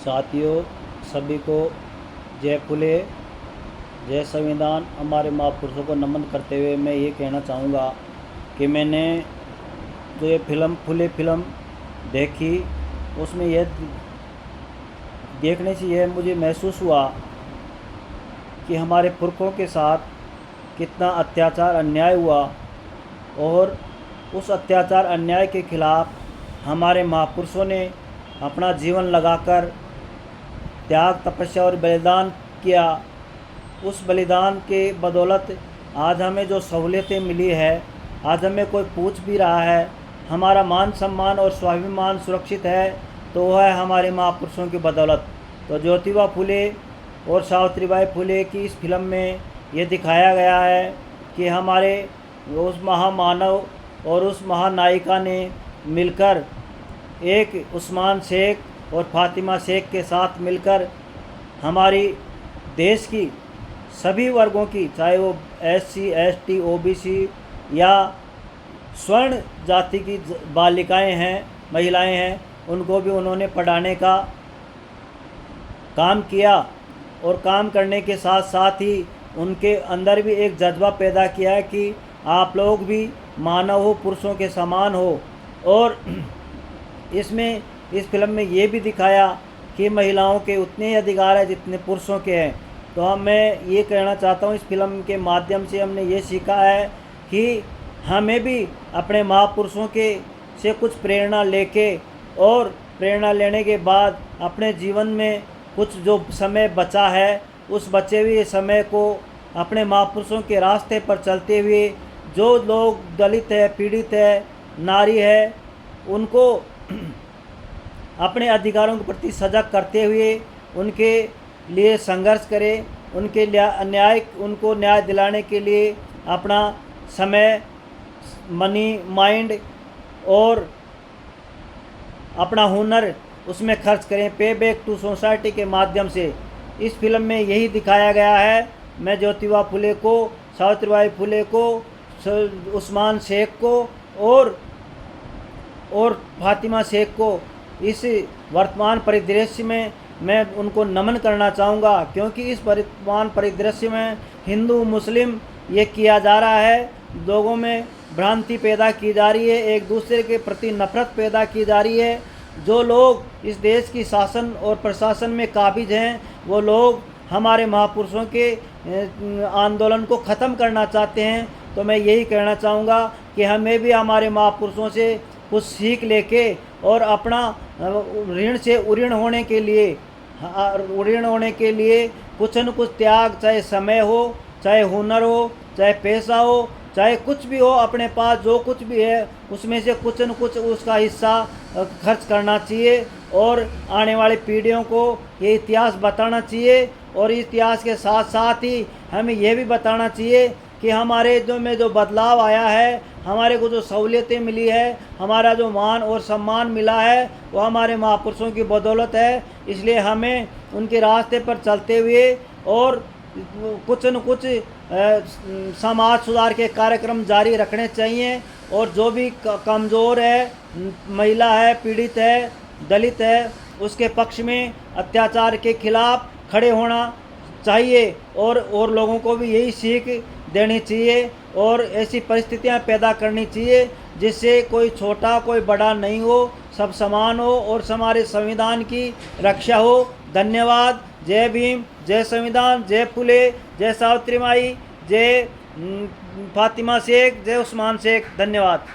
साथियों, सभी को जय फुले, जय संविधान। हमारे महापुरुषों को नमन करते हुए मैं ये कहना चाहूँगा कि मैंने जो ये फुले फिल्म देखी, उसमें यह देखने से यह मुझे महसूस हुआ कि हमारे पुरखों के साथ कितना अत्याचार अन्याय हुआ, और उस अत्याचार अन्याय के खिलाफ़ हमारे महापुरुषों ने अपना जीवन लगाकर त्याग, तपस्या और बलिदान किया। उस बलिदान के बदौलत आज हमें जो सहूलियतें मिली है, आज हमें कोई पूछ भी रहा है, हमारा मान सम्मान और स्वाभिमान सुरक्षित है, तो वह है हमारे महापुरुषों की बदौलत। तो ज्योतिबा फुले और सावित्रीबाई फुले की इस फिल्म में ये दिखाया गया है कि हमारे उस महामानव और उस महानायिका ने मिलकर, एक उस्मान शेख और फातिमा शेख के साथ मिलकर हमारी देश की सभी वर्गों की, चाहे वो SC ST OBC या स्वर्ण जाति की बालिकाएं हैं, महिलाएं हैं, उनको भी उन्होंने पढ़ाने का काम किया। और काम करने के साथ साथ ही उनके अंदर भी एक जज्बा पैदा किया है कि आप लोग भी मानव हो, पुरुषों के समान हो। और इसमें, इस फिल्म में ये भी दिखाया कि महिलाओं के उतने ही अधिकार है जितने पुरुषों के हैं। तो मैं ये कहना चाहता हूँ, इस फिल्म के माध्यम से हमने ये सीखा है कि हमें भी अपने महापुरुषों के से कुछ प्रेरणा लेके, और प्रेरणा लेने के बाद अपने जीवन में कुछ जो समय बचा है, उस बचे हुए समय को अपने महापुरुषों के रास्ते पर चलते हुए, जो लोग दलित है, पीड़ित है, नारी है, उनको अपने अधिकारों के प्रति सजग करते हुए उनके लिए संघर्ष करें, उनके लिए उनको न्याय दिलाने के लिए अपना समय, मनी, माइंड और अपना हुनर उसमें खर्च करें, पे बैक टू सोसाइटी के माध्यम से। इस फिल्म में यही दिखाया गया है। मैं ज्योतिबा फुले को, सावित्रीबाई फुले को, उस्मान शेख को और फातिमा शेख को इस वर्तमान परिदृश्य में मैं उनको नमन करना चाहूँगा, क्योंकि इस वर्तमान परिदृश्य में हिंदू मुस्लिम ये किया जा रहा है, लोगों में भ्रांति पैदा की जा रही है, एक दूसरे के प्रति नफरत पैदा की जा रही है। जो लोग इस देश की शासन और प्रशासन में काबिज हैं, वो लोग हमारे महापुरुषों के आंदोलन को ख़त्म करना चाहते हैं। तो मैं यही कहना चाहूँगा कि हमें भी हमारे महापुरुषों से कुछ सीख लेके और अपना ऋण से उऋण होने के लिए कुछ न कुछ त्याग, चाहे समय हो, चाहे हुनर हो, चाहे पैसा हो, चाहे कुछ भी हो, अपने पास जो कुछ भी है उसमें से कुछ न कुछ उसका हिस्सा खर्च करना चाहिए, और आने वाली पीढ़ियों को ये इतिहास बताना चाहिए। और इस इतिहास के साथ साथ ही हमें यह भी बताना चाहिए कि हमारे जो बदलाव आया है, हमारे को जो सहूलियतें मिली है, हमारा जो मान और सम्मान मिला है, वो हमारे महापुरुषों की बदौलत है। इसलिए हमें उनके रास्ते पर चलते हुए और कुछ न कुछ समाज सुधार के कार्यक्रम जारी रखने चाहिए। और जो भी कमज़ोर है, महिला है, पीड़ित है, दलित है, उसके पक्ष में अत्याचार के खिलाफ़ खड़े होना चाहिए, और लोगों को भी यही सीख देनी चाहिए, और ऐसी परिस्थितियां पैदा करनी चाहिए जिससे कोई छोटा कोई बड़ा नहीं हो, सब समान हो और हमारे संविधान की रक्षा हो। धन्यवाद। जय भीम, जय संविधान, जय फुले, जय सावित्रीबाई, जय फातिमा शेख, जय उस्मान शेख। धन्यवाद।